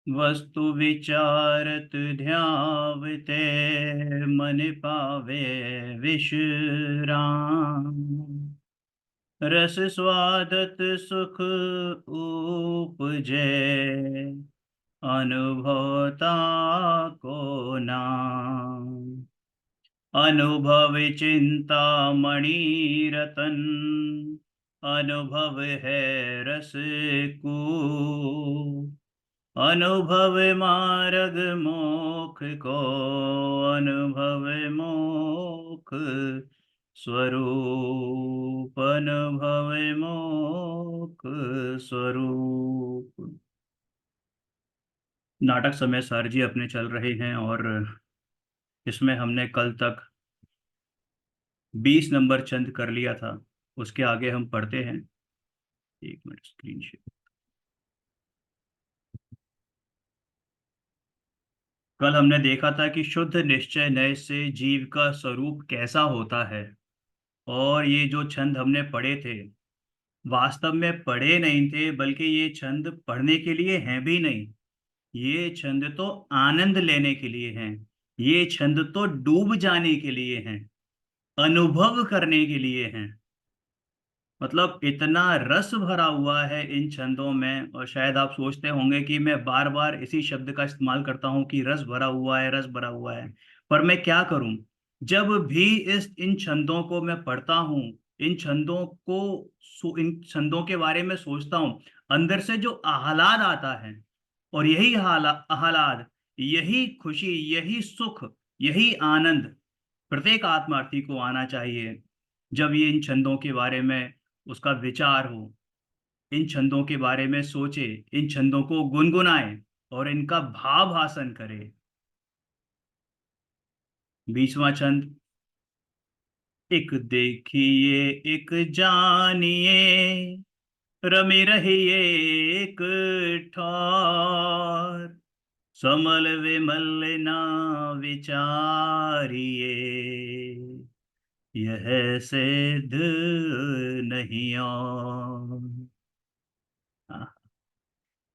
वस्तु विचारत ध्यावते, मन पावे विश्राम। रस स्वादत सुख उपजे, अनुभवता को नाम। अनुभव चिंता मणि रतन, अनुभव है रस को। अनुभव मार्ग मोक्ष को, अनुभव मोक्ष स्वरूप, अनुभव मोक्ष स्वरूप। नाटक समय सर जी अपने चल रहे हैं, और इसमें हमने कल तक 20 नंबर चंद कर लिया था। उसके आगे हम पढ़ते हैं। एक मिनट, स्क्रीन शेयर। कल हमने देखा था कि शुद्ध निश्चय नय से जीव का स्वरूप कैसा होता है। और ये जो छंद हमने पढ़े थे, वास्तव में पढ़े नहीं थे, बल्कि ये छंद पढ़ने के लिए हैं भी नहीं। ये छंद तो आनंद लेने के लिए हैं। ये छंद तो डूब जाने के लिए हैं, अनुभव करने के लिए हैं। मतलब इतना रस भरा हुआ है इन छंदों में। और शायद आप सोचते होंगे कि मैं बार बार इसी शब्द का इस्तेमाल करता हूं कि रस भरा हुआ है, रस भरा हुआ है। पर मैं क्या करूं, जब भी इन छंदों को मैं पढ़ता हूं, इन छंदों को इन छंदों के बारे में सोचता हूं, अंदर से जो आह्लाद आता है, और यही आह्लाद, यही खुशी, यही सुख, यही आनंद प्रत्येक आत्मार्थी को आना चाहिए। जब ये इन छंदों के बारे में उसका विचार हो, इन छंदों के बारे में सोचे, इन छंदों को गुनगुनाए और इनका भावासन करे। 20वां छंद। एक देखिए एक जानिए, रमे रहिए एक ठौर। समल विमल ना विचारिए, यह सिद्ध नहीं और।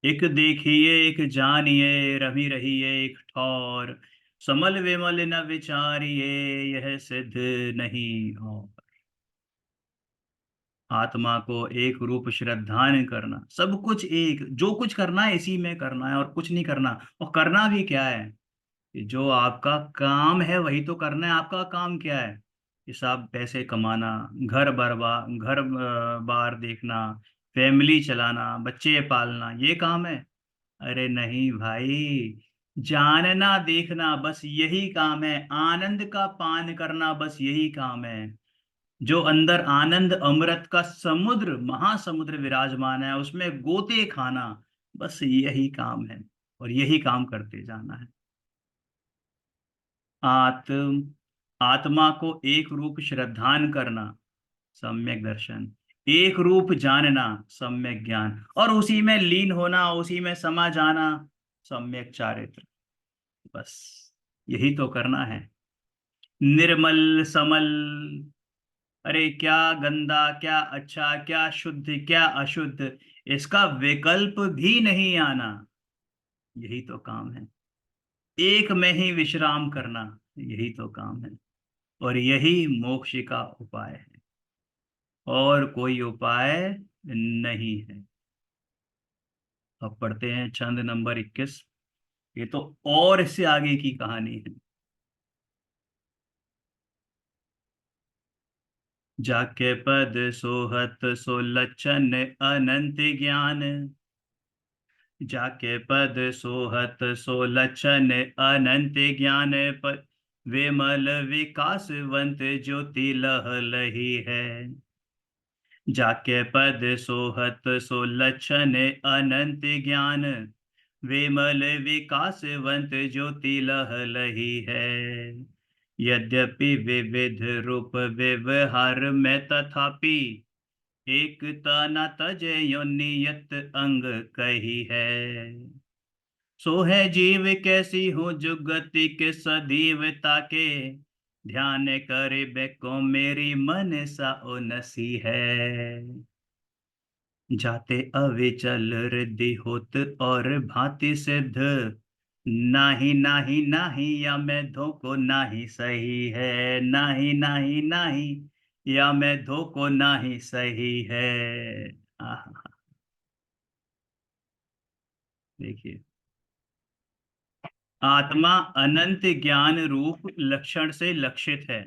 एक देखिए एक जानिए, रमी रहिए एक ठौर। समल विमल न विचारिए, यह सिद्ध नहीं और। आत्मा को एक रूप श्रद्धान करना, सब कुछ एक, जो कुछ करना है इसी में करना है, और कुछ नहीं करना। और करना भी क्या है, कि जो आपका काम है वही तो करना है। आपका काम क्या है? हिसाब पैसे कमाना, घर बार देखना, फैमिली चलाना, बच्चे पालना, ये काम है? अरे नहीं भाई, जानना देखना बस यही काम है। आनंद का पान करना बस यही काम है। जो अंदर आनंद अमृत का समुद्र, महासमुद्र विराजमान है, उसमें गोते खाना, बस यही काम है। और यही काम करते जाना है। आत्म आत्मा को एक रूप श्रद्धान करना, सम्यक दर्शन। एक रूप जानना, सम्यक ज्ञान। और उसी में लीन होना, उसी में समा जाना, सम्यक चारित्र। बस यही तो करना है। निर्मल समल, अरे क्या गंदा, क्या अच्छा, क्या शुद्ध, क्या अशुद्ध, इसका विकल्प भी नहीं आना, यही तो काम है। एक में ही विश्राम करना, यही तो काम है। और यही मोक्ष का उपाय है, और कोई उपाय नहीं है। अब पढ़ते हैं छंद नंबर 21। ये तो और इससे आगे की कहानी है। जाके पद सोहत सो लक्षण अनंत ज्ञान। जाके पद सोहत सो लक्षण अनंत ज्ञान, पर विमल विकासवंत ज्योति लह लही है। जाके पद सोहत सो लक्षण अनंत ज्ञान, विमल विकासवंत ज्योति लह लही है। यद्यपि विविध रूप व्यवहार में, तथापि एकता न तजे यो नियत अंग कही है। सो है जीव कैसी हो जुगति के सदीवता के, ध्यान करे बेको मेरी मन सा ओ नसी है। जाते अविचल रिद्धि होत और भांति सिद्ध। नाही नाही नाही या मैं धोको नाही सही है, नाही नाही नाही या मैं धोको नाही सही है। आहा, देखिए, आत्मा अनंत ज्ञान रूप लक्षण से लक्षित है।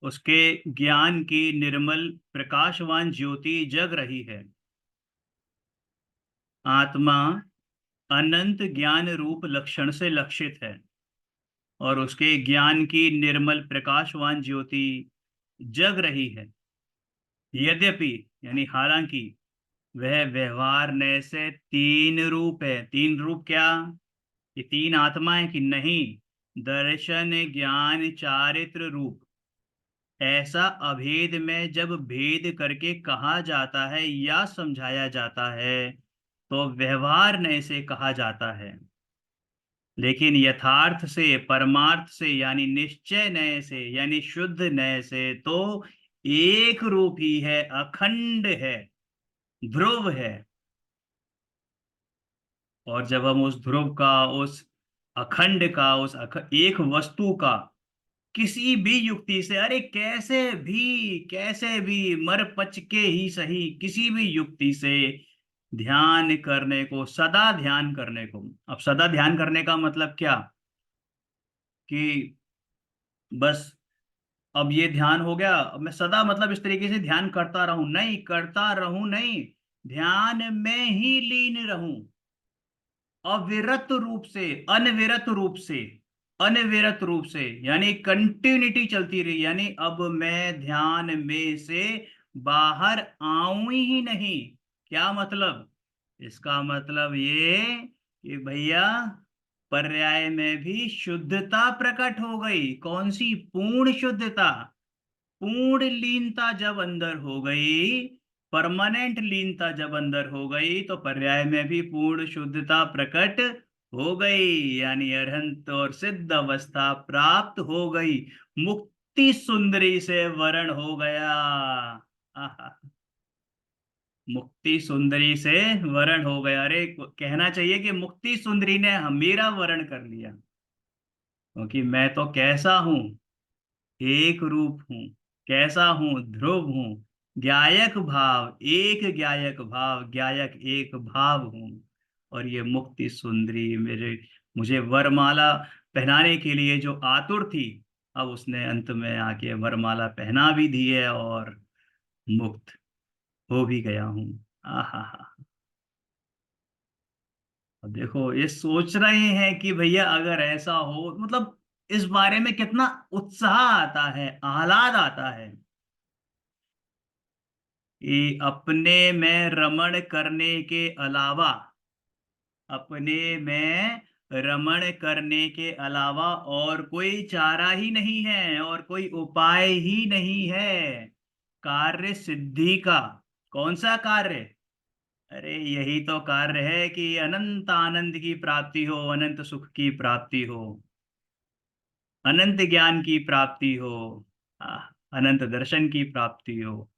उसके ज्ञान की निर्मल प्रकाशवान ज्योति जग रही है। आत्मा अनंत ज्ञान रूप लक्षण से लक्षित है और उसके ज्ञान की निर्मल प्रकाशवान ज्योति जग रही है। यद्यपि यानी हालांकि वह व्यवहार नय से तीन रूप है। तीन रूप क्या? ये तीन आत्माएं कि नहीं, दर्शन ज्ञान चारित्र रूप। ऐसा अभेद में जब भेद करके कहा जाता है या समझाया जाता है तो व्यवहार नय से कहा जाता है। लेकिन यथार्थ से, परमार्थ से यानी निश्चय नय से यानी शुद्ध नय से तो एक रूप ही है, अखंड है, ध्रुव है। और जब हम उस ध्रुव का, उस अखंड का, एक वस्तु का किसी भी युक्ति से, अरे कैसे भी मर पच के ही सही, किसी भी युक्ति से ध्यान करने को, सदा ध्यान करने को। अब सदा ध्यान करने का मतलब क्या? कि बस अब ये ध्यान हो गया, अब मैं सदा मतलब इस तरीके से ध्यान करता रहूं, नहीं करता रहूं, नहीं, ध्यान में ही लीन रहूं, अविरत रूप से, अनविरत रूप से, अनविरत रूप से यानी कंटिन्यूटी चलती रही। यानी अब मैं ध्यान में से बाहर आऊं ही नहीं। क्या मतलब? इसका मतलब ये कि भैया पर्याय में भी शुद्धता प्रकट हो गई। कौन सी? पूर्ण शुद्धता, पूर्ण लीनता जब अंदर हो गई, परमानेंट लीनता जब अंदर हो गई तो पर्याय में भी पूर्ण शुद्धता प्रकट हो गई। यानी अरहंत और सिद्ध अवस्था प्राप्त हो गई। मुक्ति सुंदरी से वरण हो गया। आहा, मुक्ति सुंदरी से वरण हो गया। अरे कहना चाहिए कि मुक्ति सुंदरी ने मेरा वरण कर लिया, क्योंकि मैं तो कैसा हूं? एक रूप हूं। कैसा हूं? ध्रुव हूं। ज्ञायक भाव, एक ज्ञायक भाव, ज्ञायक एक भाव हूं। और ये मुक्ति सुंदरी मेरे, मुझे वरमाला पहनाने के लिए जो आतुर थी, अब उसने अंत में आके वरमाला पहना भी दी है और मुक्त हो भी गया हूं। आहा, अब देखो ये सोच रहे हैं कि भैया अगर ऐसा हो, मतलब इस बारे में कितना उत्साह आता है, आह्लाद आता है कि अपने में रमण करने के अलावा, अपने में रमण करने के अलावा और कोई चारा ही नहीं है और कोई उपाय ही नहीं है कार्य सिद्धि का। कौन सा कार्य? अरे यही तो कार्य है कि अनंत आनंद की प्राप्ति हो, अनंत सुख की प्राप्ति हो, अनंत ज्ञान की प्राप्ति हो, आह, अनंत दर्शन की प्राप्ति हो,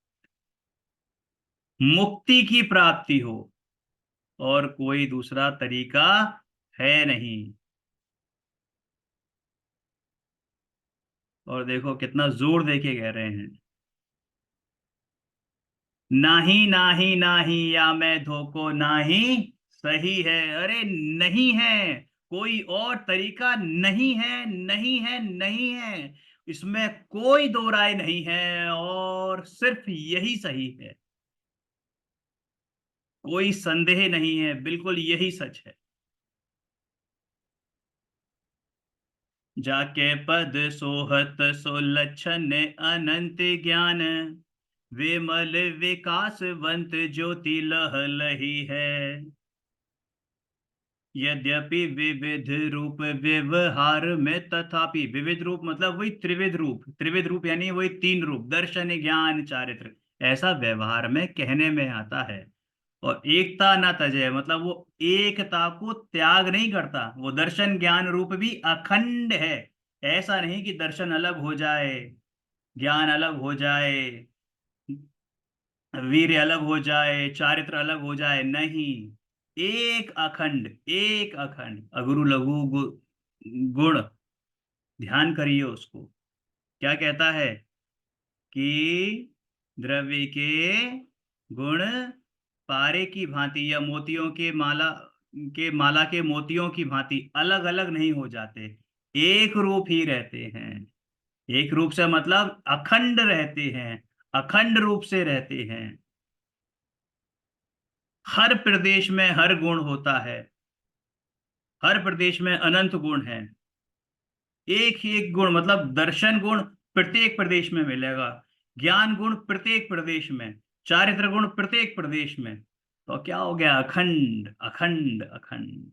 मुक्ति की प्राप्ति हो। और कोई दूसरा तरीका है नहीं। और देखो कितना जोर देके कह रहे हैं, नाही नाही नाही या मैं धोखो नाही सही है। अरे नहीं है, कोई और तरीका नहीं है, नहीं है, नहीं है। इसमें कोई दो राय नहीं है और सिर्फ यही सही है। कोई संदेह नहीं है, बिल्कुल यही सच है। जाके पद सोहत सो लक्षण अनंत ज्ञान, विमल विकासवंत ज्योति लह लही है। यद्यपि विविध रूप व्यवहार में, तथापि विविध रूप मतलब वही त्रिविध रूप, त्रिविध रूप यानी वही तीन रूप, दर्शन ज्ञान चारित्र, ऐसा व्यवहार में कहने में आता है। और एकता न तजय मतलब वो एकता को त्याग नहीं करता, वो दर्शन ज्ञान रूप भी अखंड है। ऐसा नहीं कि दर्शन अलग हो जाए, ज्ञान अलग हो जाए। वीर्य अलग हो जाए, चारित्र अलग हो जाए, नहीं। एक अखंड अगुरु लघु गुण, ध्यान करिए उसको। क्या कहता है कि द्रव्य के गुण पारे की भांति, या मोतियों के माला के मोतियों की भांति अलग अलग नहीं हो जाते, एक रूप ही रहते हैं। एक रूप से मतलब अखंड रहते हैं, अखंड रूप से रहते हैं। हर प्रदेश में हर गुण होता है, हर प्रदेश में अनंत गुण है। एक ही एक गुण मतलब दर्शन गुण प्रत्येक प्रदेश में मिलेगा, ज्ञान गुण प्रत्येक प्रदेश में, चारित्र गुण प्रत्येक प्रदेश में। तो क्या हो गया? अखंड अखंड अखंड।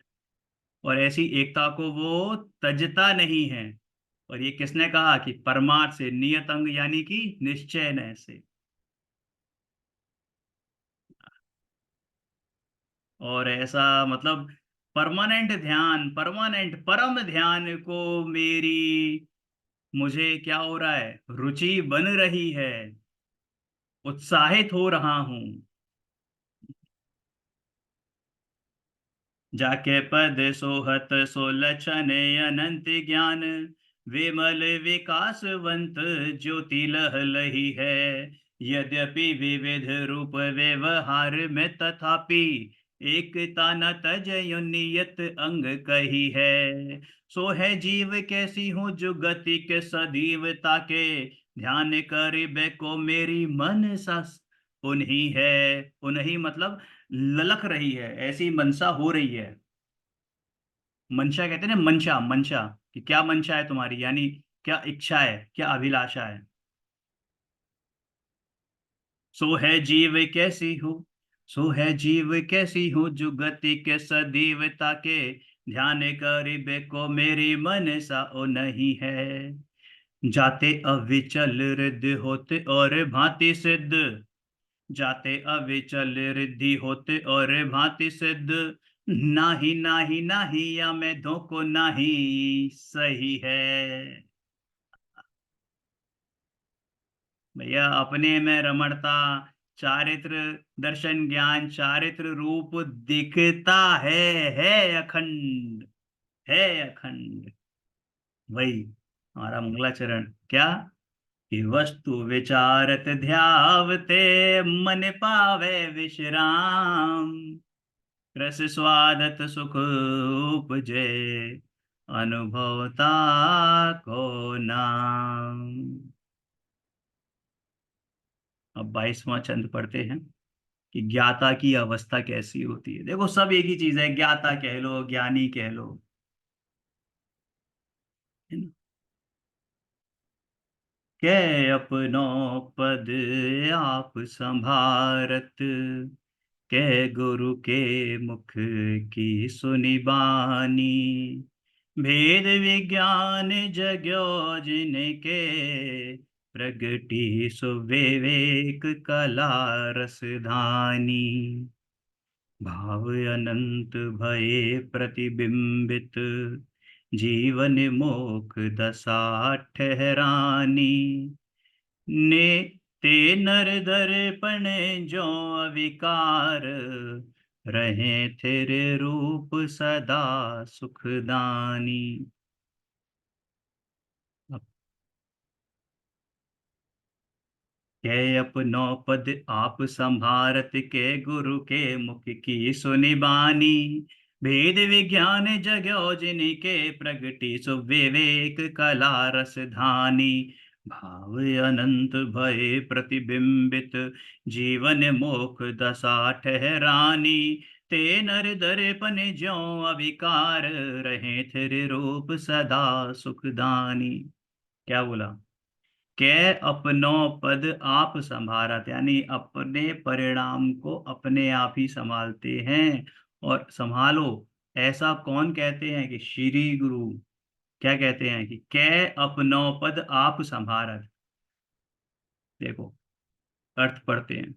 और ऐसी एकता को वो तजता नहीं है। और ये किसने कहा? कि परमार्थ से, नियत अंग यानी कि निश्चय न से। और ऐसा मतलब परमानेंट ध्यान, परमानेंट परम ध्यान को मेरी, मुझे क्या हो रहा है? रुचि बन रही है, उत्साहित हो रहा हूं। जाके पद सोहत सो लक्षण अनंत ज्ञान, विमल विकासवंत ज्योति लह लही है। यद्यपि विविध रूप व्यवहार में, तथापि एकता न तजयो नियत अंग कही है। सो है जीव कैसी हूँ जो गति के सदीव ताके, ध्यान करिबे को मेरी मन सा उन्हीं है। उन्हीं मतलब ललक रही है, ऐसी मनसा हो रही है। मंशा कहते हैं ना, मंशा मंशा, कि क्या मंशा है तुम्हारी, यानी क्या इच्छा है, क्या अभिलाषा है। सो है जीव कैसी हो, सो है जीव कैसी हो जुगति के सदीव ताके, ध्यान करिबे को मेरी मन सा ओ नहीं है। जाते अविचल रिद्धि होते और भांति सिद्ध, जाते अविचल रिद्धि होते और भांति सिद्ध, नाही नाही नाही या मैं धोको नाही सही है। भैया अपने में रमणता, चारित्र दर्शन ज्ञान, चारित्र रूप दिखता है अखंड, है अखंड। वही हमारा मंगलाचरण क्या, कि वस्तु विचारत ध्यावते, मन पावे विश्राम, रस स्वादत सुख उपजे, अनुभवता को नाम। अब 22वां छंद पढ़ते हैं कि ज्ञाता की अवस्था कैसी होती है। देखो सब एक ही चीज है, ज्ञाता कह लो, ज्ञानी कह लो, है ना? कै अपनो पद आप संभारत, कै गुरु के मुख की सुनी बानी, भेद विज्ञान जग्यो जिनके, प्रगति सुविवेक कला रसधानी, भाव अनंत भये प्रतिबिंबित, जीवन मोख दशा ठहरानी, ने ते नर दर्पण जो अविकार, रहे तेरे रूप सदा सुखदानी। के अपनो पद आप संभारत, के गुरु के मुख की सुनि बानी, भेद विज्ञान जग्यो जिनके, प्रगति सुविवेक कला रस धानी, भाव अनंत भय प्रतिबिंबित, जीवन मोक्ष दशा ठहरानी, ते नर दर्पण ज्यों अविकार, रहे तेरे रूप सदा सुखदानी। क्या बोला? कै अपनो पद आप संभारत, यानी अपने परिणाम को अपने आप ही संभालते हैं। और संभालो, ऐसा कौन कहते हैं? कि श्री गुरु क्या कहते हैं? कि कै अपनो पद आप संभारत। देखो अर्थ पढ़ते हैं।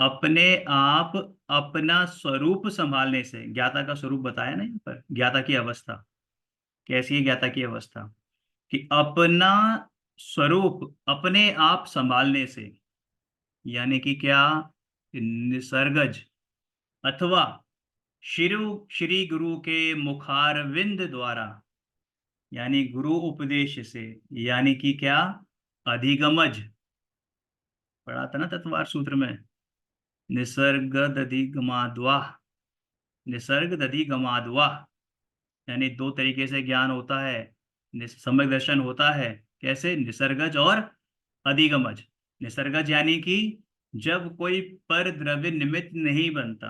अपने आप अपना स्वरूप संभालने से, ज्ञाता का स्वरूप बताया ना यहाँ पर, ज्ञाता की अवस्था कैसी है? ज्ञाता की अवस्था कि अपना स्वरूप अपने आप संभालने से, यानी कि क्या, निसर्गज, अथवा श्री गुरु के मुखारविंद द्वारा, यानी गुरु उपदेश से, यानी कि क्या, अधिगमज, पढ़ा था ना तत्वार सूत्र में, निसर्ग दधिगमाद्वा, निसर्ग दधिगमाद्वा, यानी दो तरीके से ज्ञान होता है, सम्यक दर्शन होता है। कैसे? निसर्गज और अधिगमज। निसर्गज यानी कि जब कोई पर द्रव्य निमित्त नहीं बनता,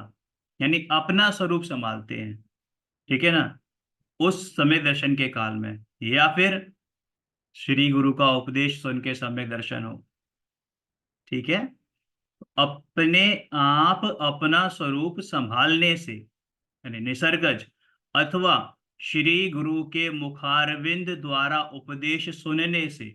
यानी अपना स्वरूप संभालते हैं, ठीक है ना, उस समय दर्शन के काल में, या फिर श्री गुरु का उपदेश सुन के सम्यक दर्शन हो, ठीक है। अपने आप अपना स्वरूप संभालने से, यानी निसर्गज, अथवा श्री गुरु के मुखारविंद द्वारा उपदेश सुनने से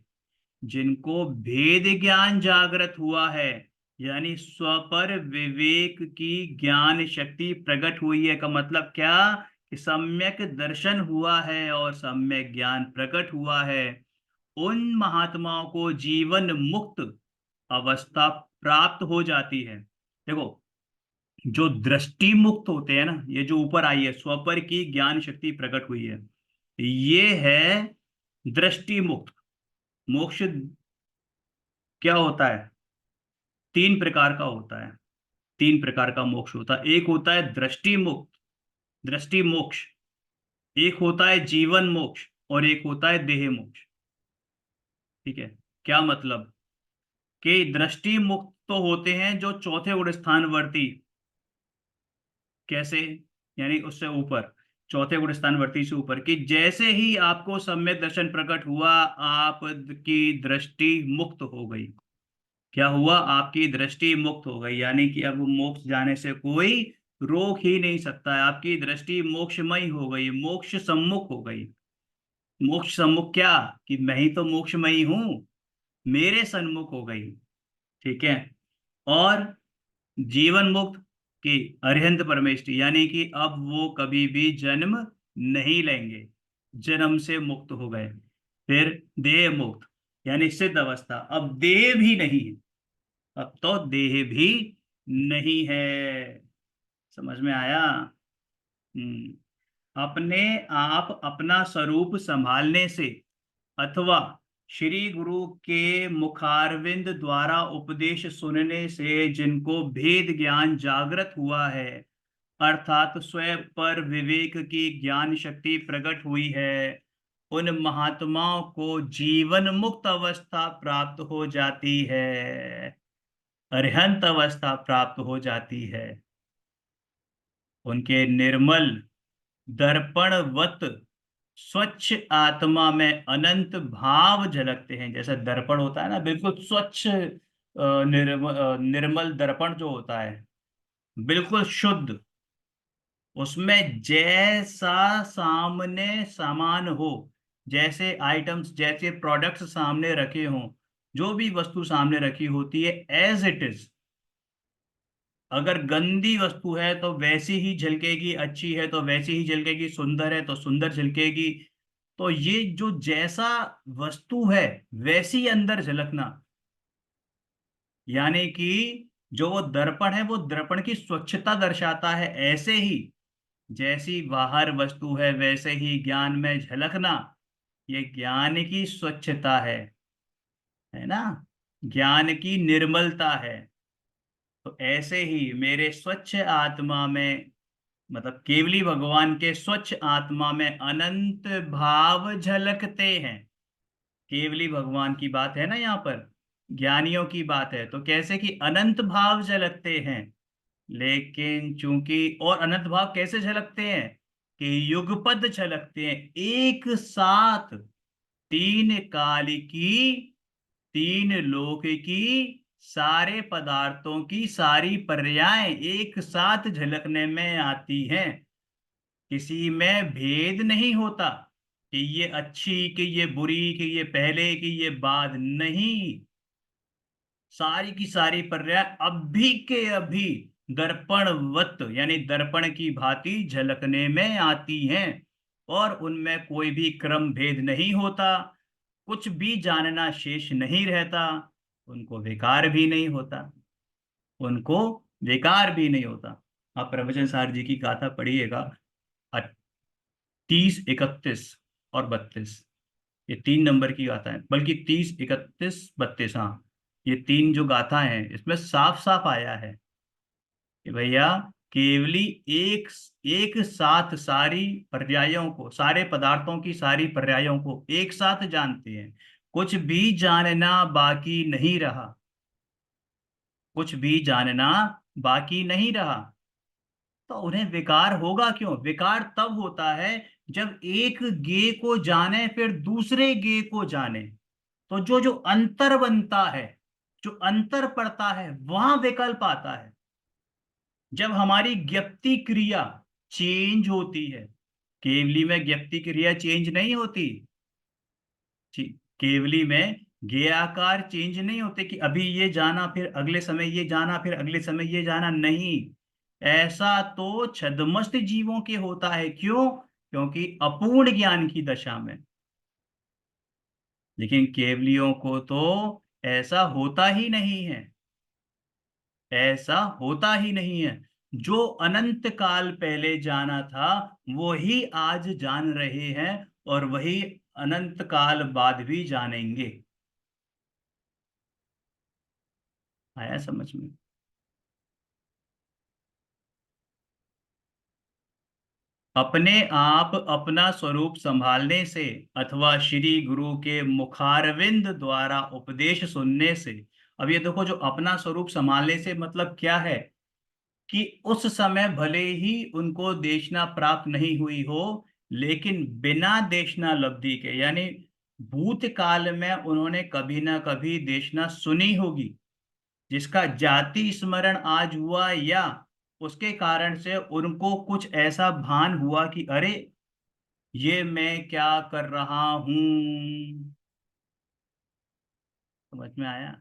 जिनको भेद ज्ञान जागृत हुआ है, यानी स्वपर विवेक की ज्ञान शक्ति प्रकट हुई है, का मतलब क्या, कि सम्यक दर्शन हुआ है और सम्यक ज्ञान प्रकट हुआ है, उन महात्माओं को जीवन मुक्त अवस्था प्राप्त हो जाती है। देखो, जो दृष्टि मुक्त होते हैं ना, ये जो ऊपर आई है, स्वपर की ज्ञान शक्ति प्रकट हुई है, ये है दृष्टि मुक्त। मोक्ष क्या होता है? तीन प्रकार का होता है, तीन प्रकार का मोक्ष होता है। एक होता है दृष्टि मुक्त, दृष्टि मोक्ष, एक होता है जीवन मोक्ष, और एक होता है देह मोक्ष, ठीक है। क्या मतलब? कि दृष्टि मुक्त तो होते हैं जो चौथे गुण स्थानवर्ती। कैसे? यानी उससे ऊपर, चौथे गुण स्थानवर्ती से ऊपर, कि जैसे ही आपको सम्यक दर्शन प्रकट हुआ, आपकी दृष्टि मुक्त हो गई। क्या हुआ? आपकी दृष्टि मुक्त हो गई, यानी कि अब मोक्ष जाने से कोई रोक ही नहीं सकता है। आपकी दृष्टि मोक्षमयी हो गई, मोक्ष सम्मुख हो गई। मोक्ष सम्मुख क्या, कि मैं ही तो मोक्षमयी हूं, मेरे सन्मुख हो गई, ठीक है। और जीवन मुक्त, की अरिहंत परमेष्टि, यानी कि अब वो कभी भी जन्म नहीं लेंगे, जन्म से मुक्त हो गए। फिर देह मुक्त, यानी सिद्ध अवस्था, अब देह भी नहीं है, अब तो देह भी नहीं है। समझ में आया? अपने आप अपना स्वरूप संभालने से, अथवा श्री गुरु के मुखारविंद द्वारा उपदेश सुनने से जिनको भेद ज्ञान जागृत हुआ है, अर्थात स्वयं पर विवेक की ज्ञान शक्ति प्रकट हुई है, उन महात्माओं को जीवन मुक्त अवस्था प्राप्त हो जाती है, अरिहंत अवस्था प्राप्त हो जाती है। उनके निर्मल दर्पणवत स्वच्छ आत्मा में अनंत भाव झलकते हैं। जैसे दर्पण होता है ना, बिल्कुल स्वच्छ, निर्मल दर्पण जो होता है, बिल्कुल शुद्ध, उसमें जैसा सामने सामान हो, जैसे आइटम्स, जैसे प्रोडक्ट्स सामने रखे हों, जो भी वस्तु सामने रखी होती है एज इट इज, अगर गंदी वस्तु है तो वैसी ही झलकेगी, अच्छी है तो वैसी ही झलकेगी, सुंदर है तो सुंदर झलकेगी। तो ये जो जैसा वस्तु है वैसी अंदर झलकना, यानी कि जो वो दर्पण है वो दर्पण की स्वच्छता दर्शाता है। ऐसे ही जैसी बाहर वस्तु है वैसे ही ज्ञान में झलकना, ये ज्ञान की स्वच्छता है ना, ज्ञान की निर्मलता है। तो ऐसे ही मेरे स्वच्छ आत्मा में, मतलब केवली भगवान के स्वच्छ आत्मा में अनंत भाव झलकते हैं। केवली भगवान की बात है ना यहाँ पर, ज्ञानियों की बात है, तो कैसे कि अनंत भाव झलकते हैं। लेकिन चूंकि, और अनंत भाव कैसे झलकते हैं, कि युगपद झलकते हैं, एक साथ, तीन काल की, तीन लोक की, सारे पदार्थों की सारी पर्यायें एक साथ झलकने में आती हैं। किसी में भेद नहीं होता कि ये अच्छी, कि ये बुरी, कि ये पहले, कि ये बाद, नहीं। सारी की सारी पर्याय अभी के अभी दर्पणवत, यानी दर्पण की भांति झलकने में आती हैं, और उनमें कोई भी क्रम भेद नहीं होता, कुछ भी जानना शेष नहीं रहता, उनको विकार भी नहीं होता। उनको विकार भी नहीं होता। आप प्रवचन सार जी की गाथा पढ़िएगा, 30, 31 और 32, ये 3 नंबर की गाथा है, बल्कि 30, 31, 32, हाँ, ये 3 जो गाथा हैं इसमें साफ साफ आया है कि भैया केवली एक एक साथ सारी पर्यायों को, सारे पदार्थों की सारी पर्यायों को एक साथ जानते हैं, कुछ भी जानना बाकी नहीं रहा, कुछ भी जानना बाकी नहीं रहा। तो उन्हें विकार होगा क्यों? विकार तब होता है जब एक गे को जाने फिर दूसरे गे को जाने, तो जो जो अंतर बनता है, जो अंतर पड़ता है, वहां विकल्प आता है। जब हमारी ज्ञप्ति क्रिया चेंज होती है, केवली में ज्ञप्ति क्रिया चेंज नहीं होती, केवली में ज्ञेय आकार चेंज नहीं होते कि अभी ये जाना फिर अगले समय ये जाना फिर अगले समय ये जाना, नहीं। ऐसा तो छद्मस्त जीवों के होता है। क्यों? क्योंकि अपूर्ण ज्ञान की दशा में। लेकिन केवलियों को तो ऐसा होता ही नहीं है, ऐसा होता ही नहीं है। जो अनंत काल पहले जाना था वही आज जान रहे हैं, और वही अनंत काल बाद भी जानेंगे। आया समझ में? अपने आप अपना स्वरूप संभालने से अथवा श्री गुरु के मुखारविंद द्वारा उपदेश सुनने से। अब ये देखो, जो अपना स्वरूप संभालने से मतलब क्या है कि उस समय भले ही उनको देशना प्राप्त नहीं हुई हो, लेकिन बिना देशना लब्धि के, यानी भूतकाल में उन्होंने कभी ना कभी देशना सुनी होगी, जिसका जाति स्मरण आज हुआ, या उसके कारण से उनको कुछ ऐसा भान हुआ कि अरे ये मैं क्या कर रहा हूं। समझ में आया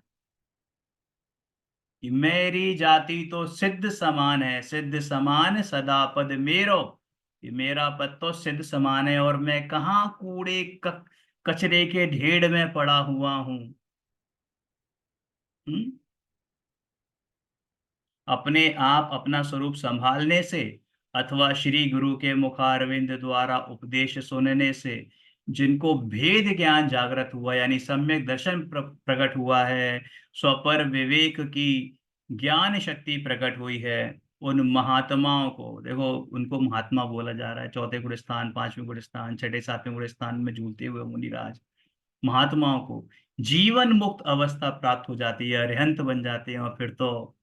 कि मेरी जाति तो सिद्ध समान है, सिद्ध समान सदा पद मेरो, कि मेरा पद तो सिद्ध समान है, और मैं कहाँ कूड़े कचरे के ढेर में पड़ा हुआ हूँ। हम्म? अपने आप अपना स्वरूप संभालने से अथवा श्री गुरु के मुखारविंद द्वारा उपदेश सुनने से जिनको भेद ज्ञान जागृत हुआ, यानी सम्यक दर्शन प्रकट हुआ है, स्वपर विवेक की ज्ञान शक्ति प्रकट हुई है, उन महात्माओं को देखो, उनको महात्मा बोला जा रहा है। चौथे गुण स्थान, पांचवें गुण स्थान, छठे सातवें गुण स्थान में झूलते हुए मुनिराज महात्माओं को जीवन मुक्त अवस्था प्राप्त हो जाती है, अरिहंत बन जाते हैं, और फिर तो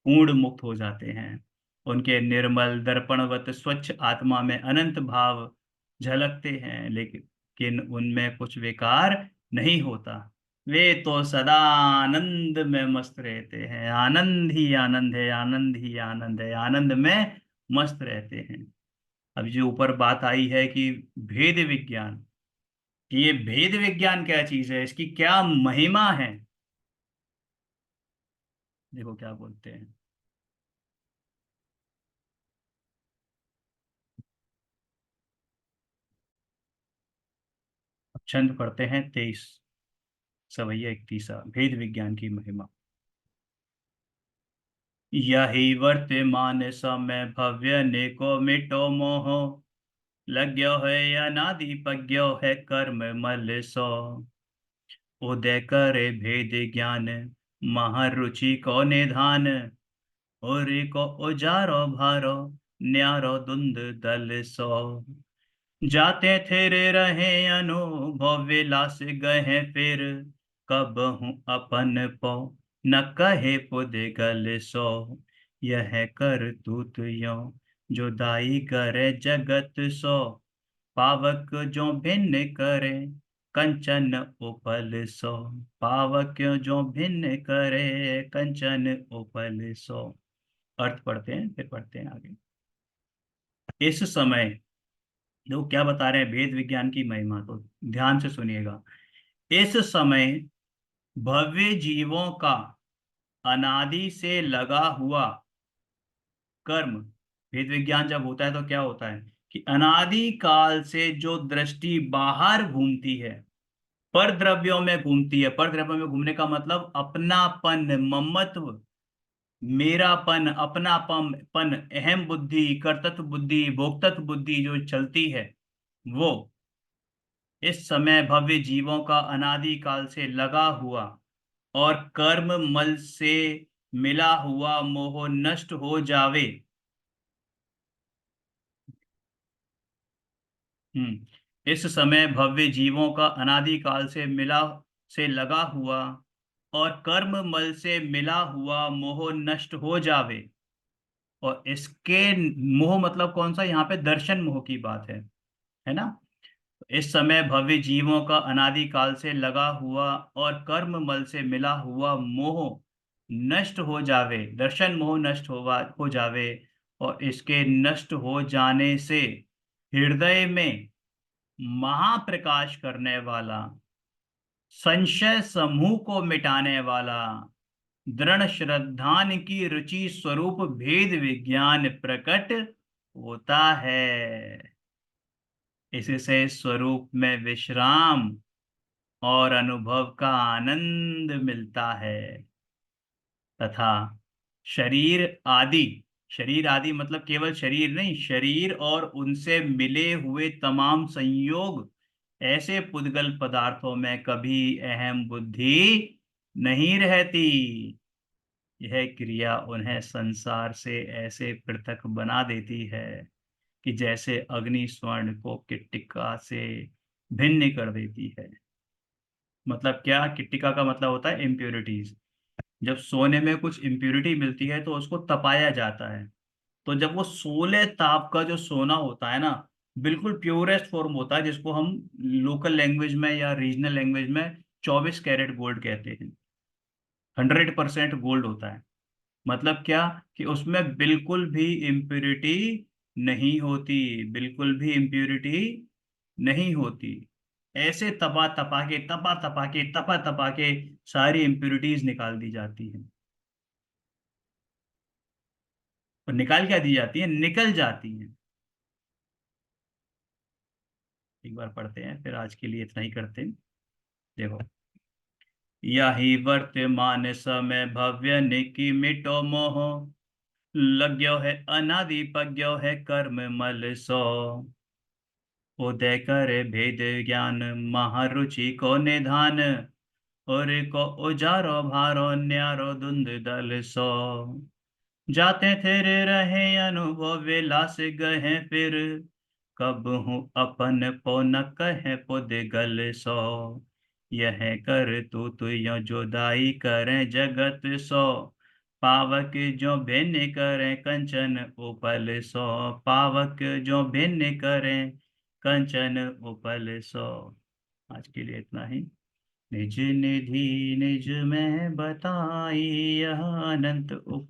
पूर्ण मुक्त हो जाते हैं। उनके निर्मल दर्पणवत स्वच्छ आत्मा में अनंत भाव झलकते हैं, लेकिन उनमें कुछ विकार नहीं होता। वे तो सदा आनंद में मस्त रहते हैं, आनंद ही आनंद है, आनंद ही आनंद है, आनंद में मस्त रहते हैं। अब जो ऊपर बात आई है कि भेद विज्ञान, ये भेद विज्ञान क्या चीज है, इसकी क्या महिमा है, देखो क्या बोलते हैं। अब छंद पढ़ते हैं 23, सवैया 31, भेद विज्ञान की महिमा। यही वर्तमान समय भव्य नेको मिटो मोह, लग्यो है अनादि पज्ञो है कर्म मल सो, उदय करे भेद ज्ञान महारुचि को निधान, और को उजारो भारो न्यारो धुंध दल सो, जाते थे रे रहे अनुभव विलास गए फिर, कब हूँ अपन पो न कहे पुद गल सो, यह कर तूत यो जो दाई करे जगत सो, पावक जो भिन्न करे कंचन उपल सो, पावक जो भिन्न करे कंचन उपल सो। अर्थ पढ़ते हैं फिर पढ़ते हैं आगे। इस समय लोग क्या बता रहे हैं, भेद विज्ञान की महिमा, तो ध्यान से सुनिएगा। इस समय भव्य जीवों का अनादि से लगा हुआ कर्म, भेद विज्ञान जब होता है तो क्या होता है कि अनादि काल से जो दृष्टि बाहर घूमती है, पर द्रव्यों में घूमती है, पर द्रव्यों में घूमने का मतलब अपनापन, ममत्व, मेरापन, अपनापन पन, अहम बुद्धि, कर्तृत्व बुद्धि, भोक्तृत्व बुद्धि जो चलती है, वो इस समय भव्य जीवों का अनादि काल से लगा हुआ और कर्म मल से मिला हुआ मोह नष्ट हो जावे। इस समय भव्य जीवों का अनादि काल से मिला से लगा हुआ और कर्म मल से मिला हुआ मोह नष्ट हो जावे। और इसके मोह मतलब कौन सा, यहाँ पे दर्शन मोह की बात है ना। इस समय भव्य जीवों का अनादि काल से लगा हुआ और कर्म मल से मिला हुआ मोह नष्ट हो जावे, दर्शन मोह नष्ट हो जावे। और इसके नष्ट हो जाने से हृदय में महाप्रकाश करने वाला, संशय समूह को मिटाने वाला, दृढ़ श्रद्धान की रुचि स्वरूप भेद विज्ञान प्रकट होता है। इससे स्वरूप में विश्राम और अनुभव का आनंद मिलता है तथा शरीर आदि, शरीर आदि मतलब केवल शरीर नहीं, शरीर और उनसे मिले हुए तमाम संयोग, ऐसे पुद्गल पदार्थों में कभी अहम बुद्धि नहीं रहती। यह क्रिया उन्हें संसार से ऐसे पृथक बना देती है कि जैसे अग्नि स्वर्ण को किट्टिका से भिन्न कर देती है। मतलब क्या, किट्टिका का मतलब होता है इम्प्योरिटीज। जब सोने में कुछ इम्प्योरिटी मिलती है तो उसको तपाया जाता है। तो जब वो 16 ताप का जो सोना होता है ना, बिल्कुल प्योरेस्ट फॉर्म होता है, जिसको हम लोकल लैंग्वेज में या रीजनल लैंग्वेज में 24 कैरेट गोल्ड कहते हैं। 100% गोल्ड होता है। मतलब क्या, कि उसमें बिल्कुल भी इम्प्योरिटी नहीं होती, बिल्कुल भी इम्प्योरिटी नहीं होती। ऐसे तपा तपा के तपा तपा के तपा तपा के सारी इम्प्योरिटीज निकाल दी जाती हैं। और निकाल क्या दी जाती है, निकल जाती हैं। एक बार पढ़ते हैं, फिर आज के लिए इतना ही करते हैं। देखो, यही वर्तमान समय भव्य निकी मिटो मोह, लग्यो है अनादि पज्ञो है कर्म मल सो, उदय करे भेद ज्ञान महारुचि को निधान, और को उजारो भारो न्यारो धुंध दल सो, जाते तेरे रहे अनुभव विलास गए फिर, कब हूँ अपन को न कहे पुद गल सो, यह कर तू यो जुदाई करें जगत सो, पावक जो भिन्न करें कंचन उपल सो, पावक जो भिन्न करें कंचन उपल सो। आज के लिए इतना ही। निज निधि निज में बताई यह अनंत